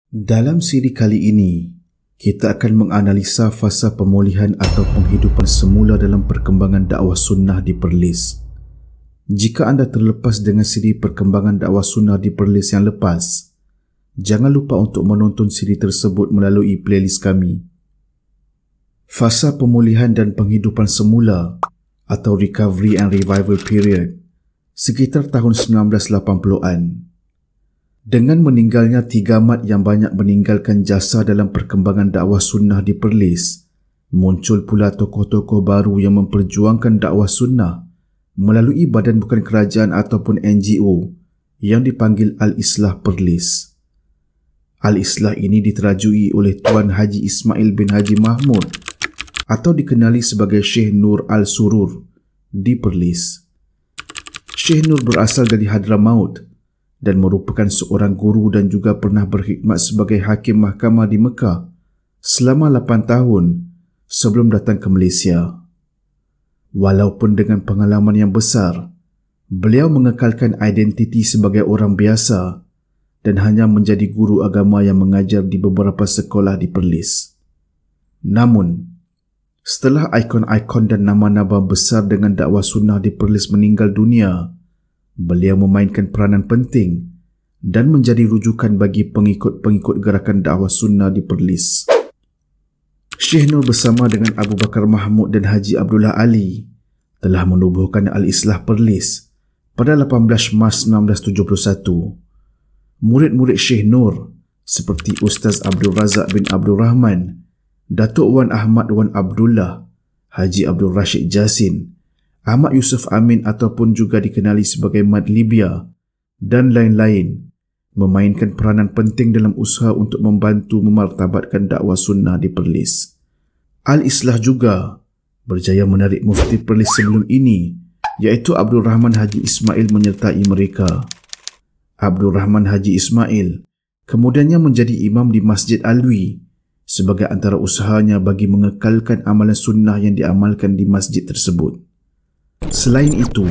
Dalam siri kali ini, kita akan menganalisa fasa pemulihan atau penghidupan semula dalam perkembangan dakwah sunnah di Perlis. Jika anda terlepas dengan siri perkembangan dakwah sunnah di Perlis yang lepas, jangan lupa untuk menonton siri tersebut melalui playlist kami. Fasa pemulihan dan penghidupan semula atau Recovery and Revival Period sekitar tahun 1980-an. Dengan meninggalnya tiga mat yang banyak meninggalkan jasa dalam perkembangan dakwah sunnah di Perlis, muncul pula tokoh-tokoh baru yang memperjuangkan dakwah sunnah melalui badan bukan kerajaan ataupun NGO yang dipanggil Al-Islah Perlis. Al-Islah ini diterajui oleh Tuan Haji Ismail bin Haji Mahmud atau dikenali sebagai Syekh Nur Al-Surur di Perlis. Syekh Nur berasal dari Hadramaut dan merupakan seorang guru dan juga pernah berkhidmat sebagai hakim mahkamah di Mekah selama 8 tahun sebelum datang ke Malaysia. Walaupun dengan pengalaman yang besar, beliau mengekalkan identiti sebagai orang biasa dan hanya menjadi guru agama yang mengajar di beberapa sekolah di Perlis. Namun, setelah ikon-ikon dan nama-nama besar dengan dakwah sunnah di Perlis meninggal dunia, beliau memainkan peranan penting dan menjadi rujukan bagi pengikut-pengikut gerakan dakwah sunnah di Perlis. Syekh Nur bersama dengan Abu Bakar Mahmud dan Haji Abdullah Ali telah menubuhkan Al-Islah Perlis pada 18 Mac 1971. Murid-murid Syekh Nur seperti Ustaz Abdul Razak bin Abdul Rahman, Datuk Wan Ahmad Wan Abdullah, Haji Abdul Rashid Jasin, Ahmad Yusuf Amin ataupun juga dikenali sebagai Mad Libya dan lain-lain memainkan peranan penting dalam usaha untuk membantu memartabatkan dakwah sunnah di Perlis. Al-Islah juga berjaya menarik mufti Perlis sebelum ini iaitu Abdul Rahman Haji Ismail menyertai mereka. Abdul Rahman Haji Ismail kemudiannya menjadi imam di Masjid Alwi sebagai antara usahanya bagi mengekalkan amalan sunnah yang diamalkan di masjid tersebut. Selain itu,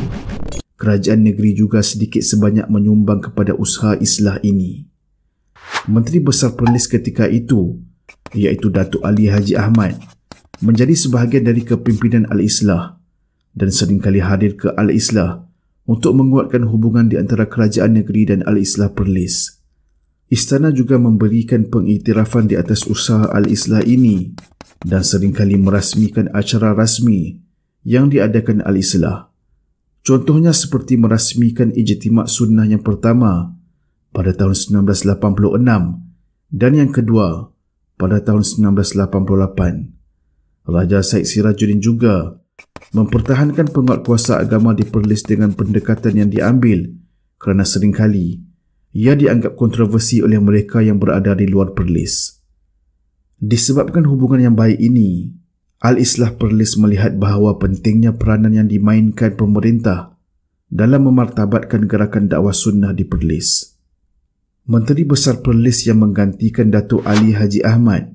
kerajaan negeri juga sedikit sebanyak menyumbang kepada usaha islah ini. Menteri Besar Perlis ketika itu, iaitu Datuk Ali Haji Ahmad, menjadi sebahagian dari kepimpinan Al-Islah dan seringkali hadir ke Al-Islah untuk menguatkan hubungan di antara kerajaan negeri dan Al-Islah Perlis. Istana juga memberikan pengiktirafan di atas usaha Al-Islah ini dan seringkali merasmikan acara rasmi yang diadakan Al-Islah. Contohnya seperti merasmikan ijtimak sunnah yang pertama pada tahun 1986 dan yang kedua pada tahun 1988. Raja Said Sirajuddin juga mempertahankan penguatkuasa agama di Perlis dengan pendekatan yang diambil kerana seringkali ia dianggap kontroversi oleh mereka yang berada di luar Perlis. Disebabkan hubungan yang baik ini, Al-Islah Perlis melihat bahawa pentingnya peranan yang dimainkan pemerintah dalam memartabatkan gerakan dakwah sunnah di Perlis. Menteri Besar Perlis yang menggantikan Datuk Ali Haji Ahmad,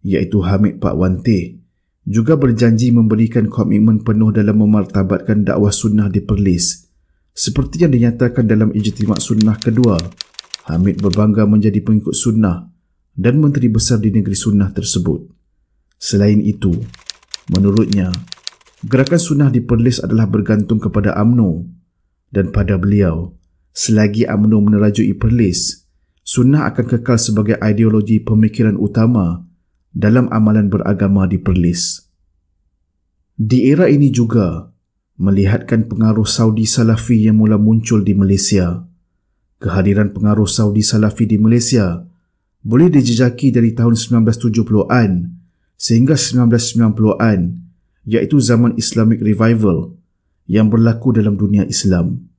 iaitu Hamid Pak Wanteh, juga berjanji memberikan komitmen penuh dalam memartabatkan dakwah sunnah di Perlis. Seperti yang dinyatakan dalam ijtimak sunnah kedua, Hamid berbangga menjadi pengikut sunnah dan menteri besar di negeri sunnah tersebut. Selain itu, menurutnya, gerakan sunnah di Perlis adalah bergantung kepada UMNO dan pada beliau, selagi UMNO menerajui Perlis, sunnah akan kekal sebagai ideologi pemikiran utama dalam amalan beragama di Perlis. Di era ini juga, melihatkan pengaruh Saudi Salafi yang mula muncul di Malaysia. Kehadiran pengaruh Saudi Salafi di Malaysia boleh dijejaki dari tahun 1970-an sehingga 1990-an, iaitu zaman Islamic Revival yang berlaku dalam dunia Islam.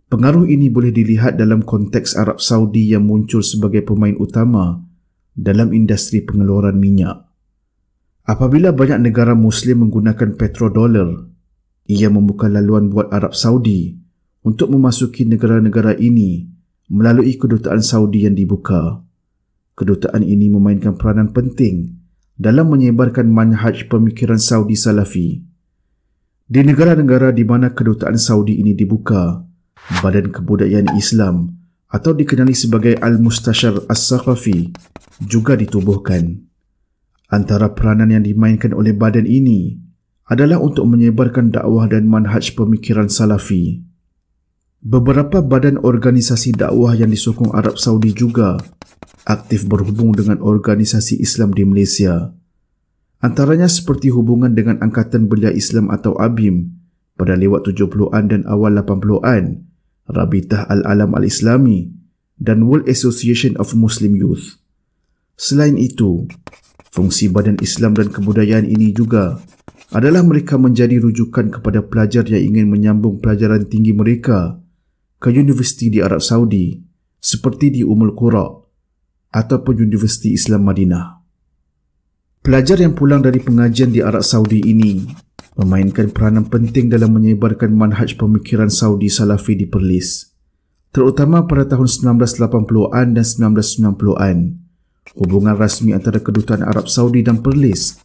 Pengaruh ini boleh dilihat dalam konteks Arab Saudi yang muncul sebagai pemain utama dalam industri pengeluaran minyak. Apabila banyak negara Muslim menggunakan petrodollar, ia membuka laluan buat Arab Saudi untuk memasuki negara-negara ini melalui kedutaan Saudi yang dibuka. Kedutaan ini memainkan peranan penting dalam menyebarkan manhaj pemikiran Saudi Salafi. Di negara-negara di mana kedutaan Saudi ini dibuka, Badan Kebudayaan Islam atau dikenali sebagai Al-Mustashar As-Saqafi juga ditubuhkan. Antara peranan yang dimainkan oleh badan ini adalah untuk menyebarkan dakwah dan manhaj pemikiran salafi. Beberapa badan organisasi dakwah yang disokong Arab Saudi juga aktif berhubung dengan organisasi Islam di Malaysia. Antaranya seperti hubungan dengan Angkatan Belia Islam atau ABIM pada lewat 70-an dan awal 80-an, Rabitah Al-Alam Al-Islami dan World Association of Muslim Youth. Selain itu, fungsi Badan Islam dan Kebudayaan ini juga adalah mereka menjadi rujukan kepada pelajar yang ingin menyambung pelajaran tinggi mereka ke universiti di Arab Saudi seperti di Qura ataupun Universiti Islam Madinah. Pelajar yang pulang dari pengajian di Arab Saudi ini memainkan peranan penting dalam menyebarkan manhaj pemikiran Saudi Salafi di Perlis. Terutama pada tahun 1980-an dan 1990-an, hubungan rasmi antara Kedutaan Arab Saudi dan Perlis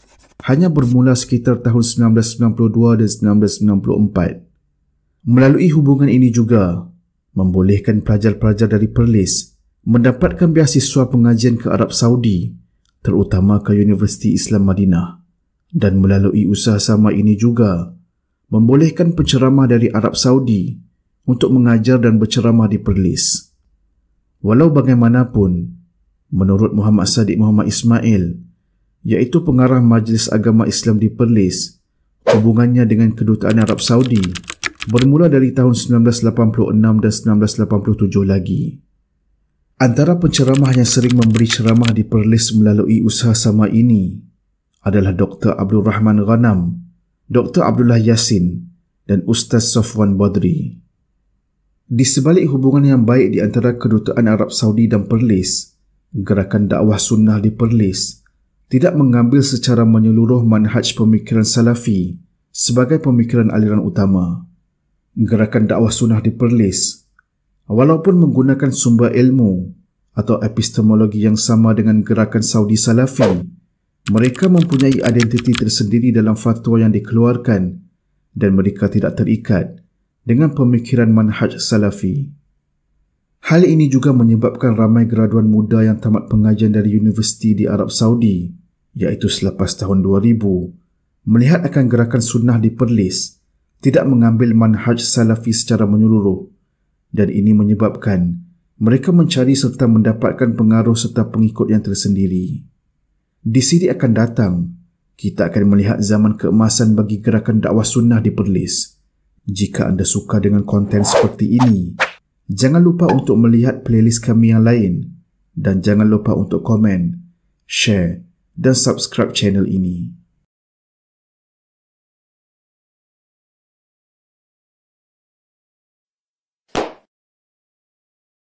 hanya bermula sekitar tahun 1992 dan 1994. Melalui hubungan ini juga, membolehkan pelajar-pelajar dari Perlis mendapatkan beasiswa pengajian ke Arab Saudi, terutama ke Universiti Islam Madinah. Dan melalui usaha sama ini juga, membolehkan penceramah dari Arab Saudi untuk mengajar dan berceramah di Perlis. Walau bagaimanapun, menurut Muhammad Sadiq Muhammad Ismail, iaitu pengarah Majlis Agama Islam di Perlis, hubungannya dengan Kedutaan Arab Saudi bermula dari tahun 1986 dan 1987 lagi. Antara penceramah yang sering memberi ceramah di Perlis melalui usaha sama ini adalah Dr. Abdul Rahman Ghanam, Dr. Abdullah Yasin dan Ustaz Safwan Badri. Di sebalik hubungan yang baik di antara Kedutaan Arab Saudi dan Perlis, gerakan dakwah sunnah di Perlis tidak mengambil secara menyeluruh manhaj pemikiran salafi sebagai pemikiran aliran utama. Gerakan dakwah sunnah di Perlis, walaupun menggunakan sumber ilmu atau epistemologi yang sama dengan gerakan Saudi Salafi, mereka mempunyai identiti tersendiri dalam fatwa yang dikeluarkan dan mereka tidak terikat dengan pemikiran manhaj salafi. Hal ini juga menyebabkan ramai graduan muda yang tamat pengajian dari universiti di Arab Saudi, iaitu selepas tahun 2000, melihat akan gerakan sunnah di Perlis tidak mengambil manhaj salafi secara menyeluruh, dan ini menyebabkan mereka mencari serta mendapatkan pengaruh serta pengikut yang tersendiri. Di sini akan datang, kita akan melihat zaman keemasan bagi gerakan dakwah sunnah di Perlis. Jika anda suka dengan konten seperti ini, jangan lupa untuk melihat playlist kami yang lain dan jangan lupa untuk komen, share dan subscribe channel ini.